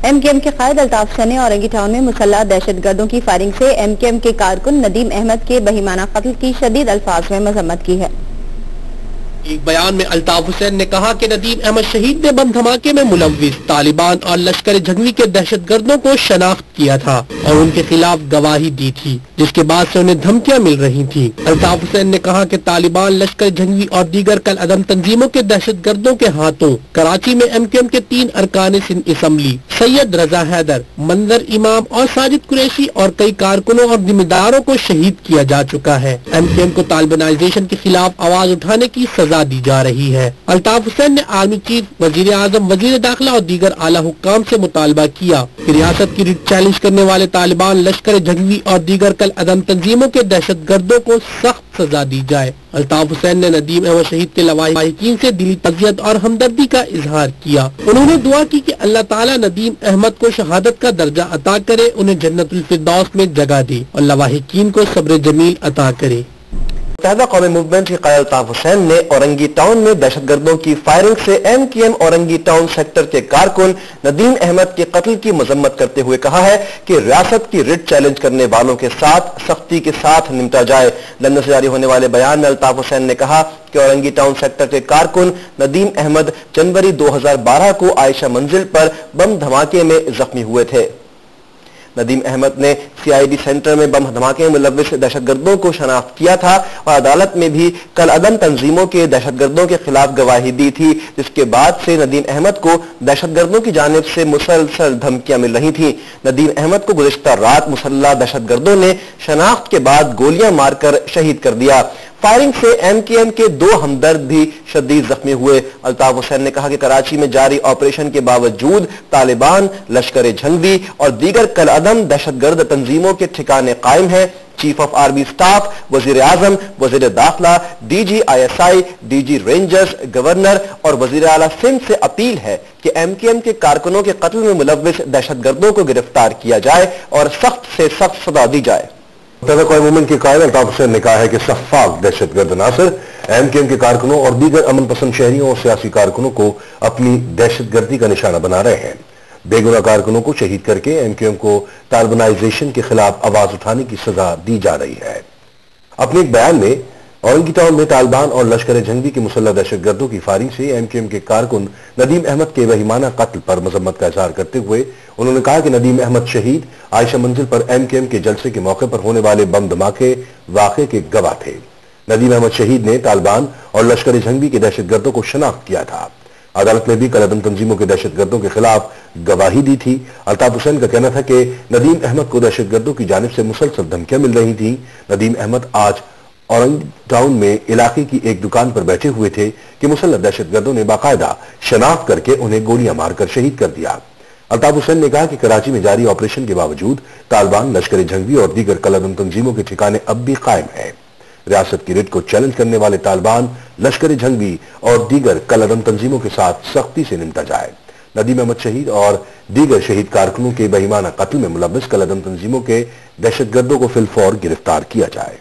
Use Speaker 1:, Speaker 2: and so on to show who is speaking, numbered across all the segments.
Speaker 1: MKM के कायद अल्ताफ हुसैन ने Orangi town में मुसल्लह दहशत गर्दों की फायरिंग से MKM के कारकुन नदीम अहमद के बहिमाना कत्ल की शदीद अल्फाज में मजम्मत की है।
Speaker 2: एक बयान में अल्ताफ हुसैन ने कहा कि नदीम अहमद शहीद ने बम धमाके में मुलव्विस तालिबान और लश्कर जंगवी के दहशत गर्दों को शनाख्त किया था और उनके खिलाफ गवाही दी थी, जिसके बाद से उन्हें धमकियां मिल रही थी। अल्ताफ हुसैन ने कहा कि तालिबान, लश्कर जंगवी और दीगर कल अदम तंजीमों के दहशत गर्दों के हाथों कराची में MKM के 3 अरकान सिंध असम्बली सैयद रजा हैदर, मंजर इमाम और साजिद कुरैशी और कई कारकुनों और जिम्मेदारों को शहीद किया जा चुका है। MKM को तालिबानाइजेशन के खिलाफ आवाज उठाने की सजा दी जा रही है। अल्ताफ हुसैन ने आर्मी चीफ, वजीर आजम, वजीर दाखिला और दीगर आला हुक्काम से मुतालबा किया कि रियासत की रिट चैलेंज करने वाले तालिबान, लश्कर जंगवी और दीगर कल अदम तंजीमों के दहशत गर्दों को सख्त सजा दी जाए। अल्ताफ हुसैन ने नदीम अहमद शहीद के लवाहिकीन से दिली तज़ियत और हमदर्दी का इजहार किया। उन्होंने दुआ की कि अल्लाह ताला नदीम अहमद को शहादत का दर्जा अता करे, उन्हें जन्नतुल फिरदौस में जगह दे और लवाहिकीन को सब्र जमील अता करे।
Speaker 3: मुत्तहिदा कौमी मूवमेंट के कायद अल्ताफ हुसैन ने औरंगी टाउन में दहशतगर्दों की फायरिंग से MKM औरंगी टाउन सेक्टर के कारकुन नदीम अहमद के कत्ल की मजम्मत करते हुए कहा है कि रियासत की रिट चैलेंज करने वालों के साथ सख्ती के साथ निपटा जाए। लंदन से जारी होने वाले बयान में अल्ताफ हुसैन ने कहा कि औरंगी टाउन सेक्टर के कारकुन नदीम अहमद जनवरी 2012 को आयशा मंजिल पर बम धमाके में जख्मी हुए थे। नदीम अहमद ने CID सेंटर में बम धमाके में मुलव्विस दहशतगर्दों को शनाख्त किया था और अदालत में भी कल अदम तंजीमों के दहशतगर्दों के खिलाफ गवाही दी थी, जिसके बाद से नदीम अहमद को दहशतगर्दों की जानिब से मुसलसल धमकियां मिल रही थी। नदीम अहमद को गुज़िश्ता रात मुसल्लह दहशतगर्दों ने शनाख्त के बाद गोलियां मारकर शहीद कर दिया। फायरिंग से MKM के 2 हमदर्द भी शदीद जख्मी हुए। अल्ताफ हुसैन ने कहा कि कराची में जारी ऑपरेशन के बावजूद तालिबान, लश्कर जंगवी और दीगर कल अदम दहशतगर्द तंजीमों के ठिकाने कायम हैं। चीफ ऑफ आर्मी स्टाफ, वजीर आजम, वजीर दाखिला, DG ISI, DG rangers, governor और वजीर आला सिंध से अपील है कि MKM के कारकुनों के कत्ल में मुलव्विस दहशतगर्दों को गिरफ्तार किया जाए और सख्त से सख्त सजा दी जाए।
Speaker 4: मुत्तहिदा मूवमेंट के कायद अल्ताफ हुसैन ने कहा है कि सफाक दहशतगर्द नासिर MKM के कारकुनों और दीगर अमन पसंद शहरियों और सियासी कारकुनों को अपनी दहशतगर्दी का निशाना बना रहे हैं। बेगुनाह कारकुनों को शहीद करके MKM को तालिबानाइजेशन के खिलाफ आवाज उठाने की सजा दी जा रही है। अपने एक बयान में औरंगी टाउन में तालिबान और लश्कर जंगवी की मुसल्लह दहशतगर्दों की फायरिंग से MKM के कारकुन नदीम अहमद के वहीमाना कत्ल पर मजम्मत का इजहार करते हुए उन्होंने कहा कि नदीम अहमद शहीद आयशा मंजिल पर MKM के जलसे के मौके पर होने वाले बम धमाके वाक़े के गवाह थे। नदीम अहमद शहीद ने तालिबान और लश्कर जंगवी के दहशतगर्दों को शनाख्त किया था। अदालत में भी कल अदम तंजीमों के दहशतगर्दों के खिलाफ गवाही दी थी। अल्ताफ हुसैन का कहना था कि नदीम अहमद को दहशतगर्दों की जानिब से मुसलसल धमकियां मिल रही थी। नदीम अहमद आज औरंगी टाउन में इलाके की एक दुकान पर बैठे हुए थे कि मुसल्लह दहशतगर्दों ने बाकायदा शनाख्त करके उन्हें गोलियां मारकर शहीद कर दिया। अल्ताफ हुसैन ने कहा कि कराची में जारी ऑपरेशन के बावजूद तालिबान, लश्कर जंगवी और दीगर कल अदम तंजीमों के ठिकाने अब भी कायम है। रियासत की रिट को चैलेंज करने वाले तालिबान, लश्कर जंगवी और दीगर कल अदम तंजीमों के साथ सख्ती से निपटा जाए। नदीम अहमद शहीद और दीगर शहीद कारकुनों के बेईमाना कत्ल में मुलव्विस कल अदम तंजीमों के दहशतगर्दों को फिलफौर गिरफ्तार किया जाए।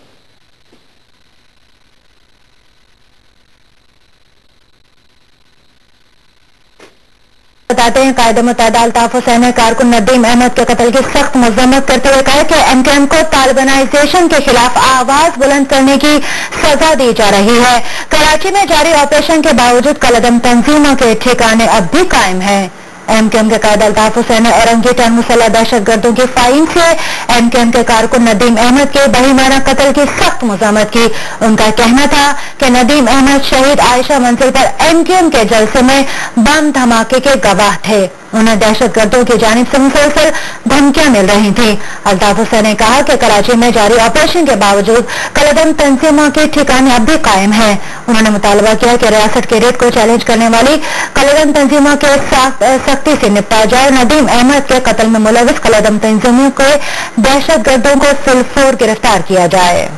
Speaker 1: बताते हैं कायदे मुताबिक अल्ताफ हुसैन ने कारकुन नदीम अहमद के कत्ल की सख्त मजम्मत करते हुए कहा कि MKM को तालिबानाइजेशन के खिलाफ आवाज बुलंद करने की सजा दी जा रही है। कराची में जारी ऑपरेशन के बावजूद कल अदम तंजीमों के ठिकाने अब भी कायम है। MKM के कायद अल्ताफ हुसैन ने औरंगी टाउन मुसल्लह दहशतगर्दों की फायरिंग से MKM के कारकुन नदीम अहमद के बहिमाना कत्ल की सख्त मज़म्मत की। उनका कहना था कि नदीम अहमद शहीद आयशा मंजिल पर MKM के जलसे में बम धमाके के गवाह थे। उन्हें दहशतगर्दों की जानिब से मुसलसल धमकियां मिल रही थी। अल्ताफ हुसैन ने कहा कि कराची में जारी ऑपरेशन के बावजूद कल अदम तंजीमों के ठिकाने अब भी कायम है। उन्होंने मुतालबा किया कि रियासत के रेट को चैलेंज करने वाली कल अदम तंजीमों के सख्ती से निपटा जाए। नदीम अहमद के कत्ल में मुलव्विस कल अदम तंजीमों के दहशतगर्दों को फिलफौर गिरफ्तार किया जाए।